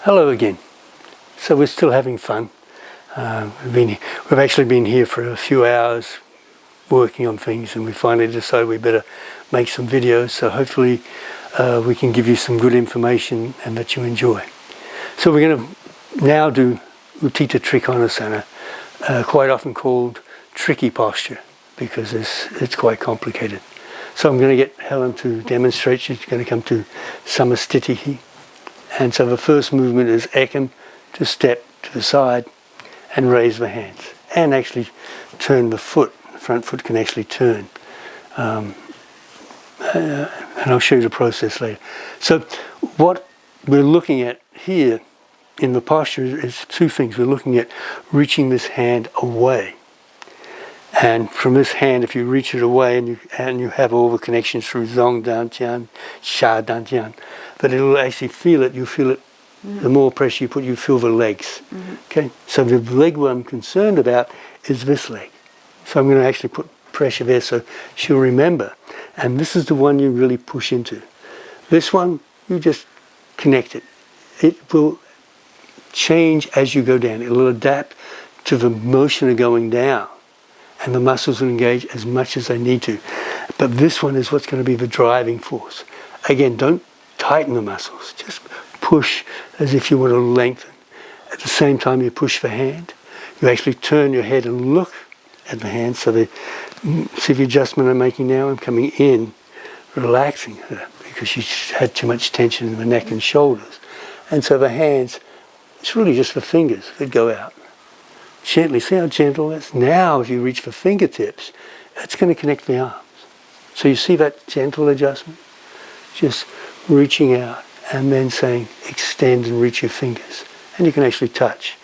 Hello again. So we're still having fun. We've actually been here for a few hours working on things, and we finally decided we better make some videos, so hopefully we can give you some good information and that you enjoy. So we're going to now do Utthita Trikonasana, quite often called tricky posture because it's quite complicated. So I'm going to get Helen to demonstrate. She's going to come to Samastitihi. And so the first movement is Ekam, to step to the side and raise the hands. And actually turn the foot. The front foot can actually turn. And I'll show you the process later. So what we're looking at here in the posture is two things. We're looking at reaching this hand away. And from this hand, if you reach it away and you have all the connections through Zong Dantian, Sha Dantian, but it'll actually feel it. You feel it. The more pressure you put, you feel the legs. Okay. So the leg what I'm concerned about is this leg. So I'm going to actually put pressure there so she'll remember. And this is the one you really push into. This one, you just connect it. It will change as you go down. It will adapt to the motion of going down. And the muscles will engage as much as they need to. But this one is what's going to be the driving force. Again, don't tighten the muscles. Just push as if you want to lengthen. At the same time you push the hand, you actually turn your head and look at the hand. So see the adjustment I'm making now? I'm coming in, relaxing her because she's had too much tension in the neck and shoulders. And so the hands, it's really just the fingers that go out. Gently, see how gentle it is? Now if you reach for fingertips, it's going to connect the arms. So you see that gentle adjustment? Just reaching out and then saying extend and reach your fingers. And you can actually touch.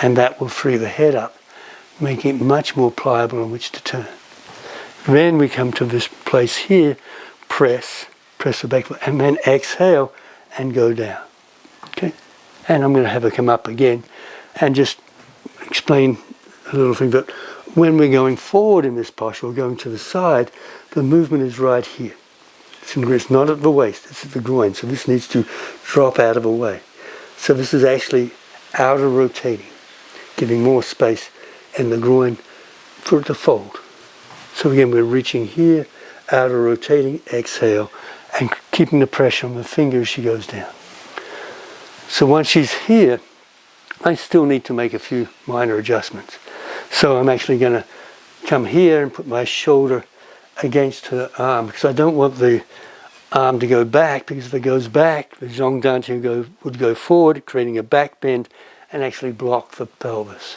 And that will free the head up, making it much more pliable on which to turn. Then we come to this place here, press the back foot, and then exhale and go down. Okay? And I'm going to have her come up again and just explain a little thing that when we're going forward in this posture or going to the side, the movement is right here. It's not at the waist, it's at the groin. So this needs to drop out of the way. So this is actually outer rotating, giving more space in the groin for it to fold. So again, we're reaching here, outer rotating, exhale, and keeping the pressure on the finger as she goes down. So once she's here, I still need to make a few minor adjustments. So I'm actually going to come here and put my shoulder against her arm because I don't want the arm to go back, because if it goes back, the Zong Dantian would go forward, creating a back bend and actually block the pelvis.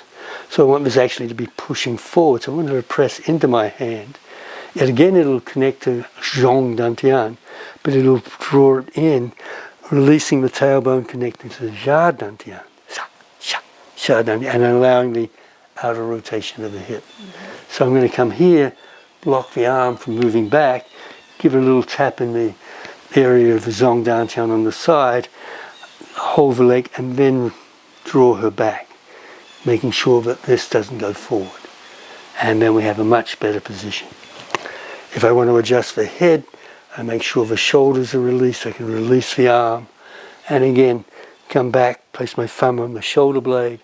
So I want this actually to be pushing forward. So I want her to press into my hand. Yet again, it'll connect to Zong Dantian, but it'll draw it in, releasing the tailbone, connecting to the Sha Dantian. And allowing the outer rotation of the hip. So I'm going to come here, block the arm from moving back, give it a little tap in the area of the Zong Dantian on the side, hold the leg, and then draw her back, making sure that this doesn't go forward. And then we have a much better position. If I want to adjust the head, I make sure the shoulders are released. I can release the arm, and again, come back, place my thumb on the shoulder blade,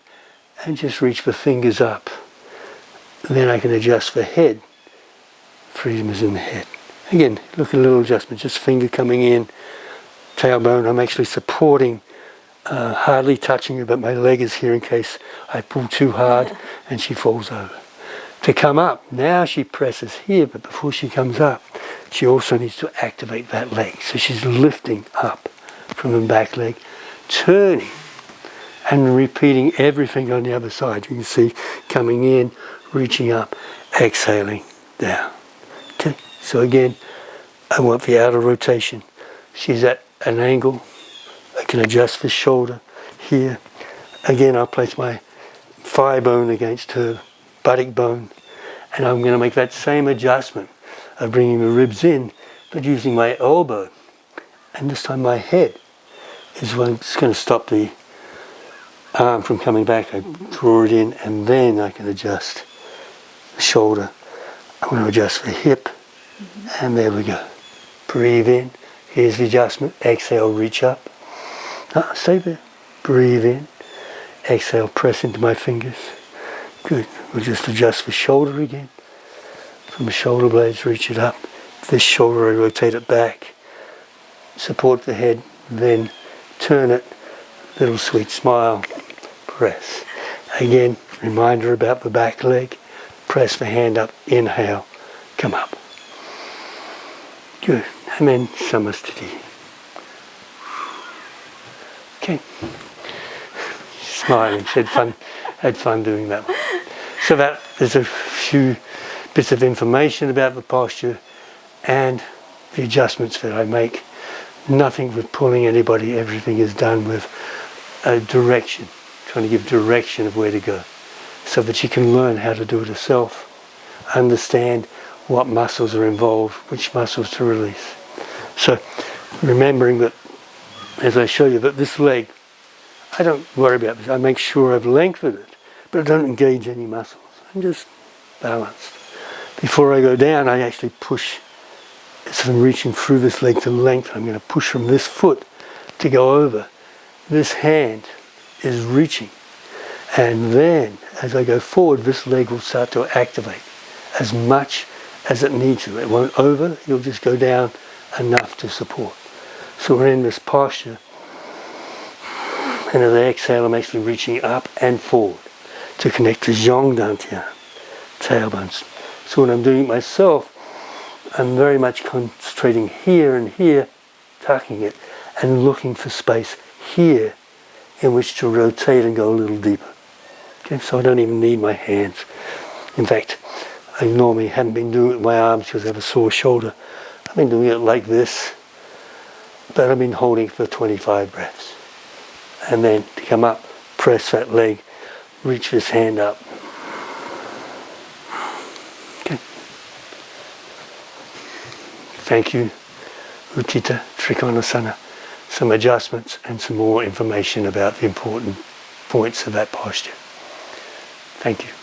and just reach the fingers up. And then I can adjust the head. Freedom is in the head. Again, look at a little adjustment, just finger coming in, tailbone. I'm actually supporting, hardly touching her, but my leg is here in case I pull too hard and she falls over. To come up, now she presses here, but before she comes up, she also needs to activate that leg. So she's lifting up from the back leg, turning, and repeating everything on the other side. You can see coming in, reaching up, exhaling down. Okay, so again, I want the outer rotation. She's at an angle. I can adjust the shoulder here. Again, I'll place my thigh bone against her buttock bone, and I'm going to make that same adjustment of bringing the ribs in, but using my elbow. And this time my head is what's going to stop the arm from coming back. I draw it in, and then I can adjust the shoulder. I'm going to adjust the hip, and there we go. Breathe in. Here's the adjustment. Exhale, reach up. Stay there. breathe in, exhale, press into my fingers. Good. We'll just adjust the shoulder again. From the shoulder blades, reach it up. This shoulder, I rotate it back. Support the head, then turn it. Little sweet smile. Press. Again, reminder about the back leg. Press the hand up. Inhale. Come up. Good. And then Samastiti. Okay. Smiling. Had fun doing that one. So there's a few bits of information about the posture and the adjustments that I make. Nothing with pulling anybody. Everything is done with a direction, trying to give direction of where to go, so that you can learn how to do it yourself, understand what muscles are involved, which muscles to release. So remembering that as I show you that this leg, I don't worry about this. I make sure I've lengthened it, but I don't engage any muscles. I'm just balanced. Before I go down, I actually push. As I'm reaching through this leg to length, I'm going to push from this foot to go over. This hand is reaching. And then, as I go forward, this leg will start to activate as much as it needs to. It won't over, you'll just go down enough to support. So we're in this posture. And as I exhale, I'm actually reaching up and forward to connect to Zhong Dantian, tailbones. So when I'm doing it myself, I'm very much concentrating here and here, tucking it, and looking for space here in which to rotate and go a little deeper. Okay, so I don't even need my hands. In fact, I normally haven't been doing it with my arms because I have a sore shoulder. I've been doing it like this, but I've been holding for 25 breaths. And then to come up, press that leg, reach this hand up. Okay. Thank you, Utthita Trikonasana. Some adjustments and some more information about the important points of that posture. Thank you.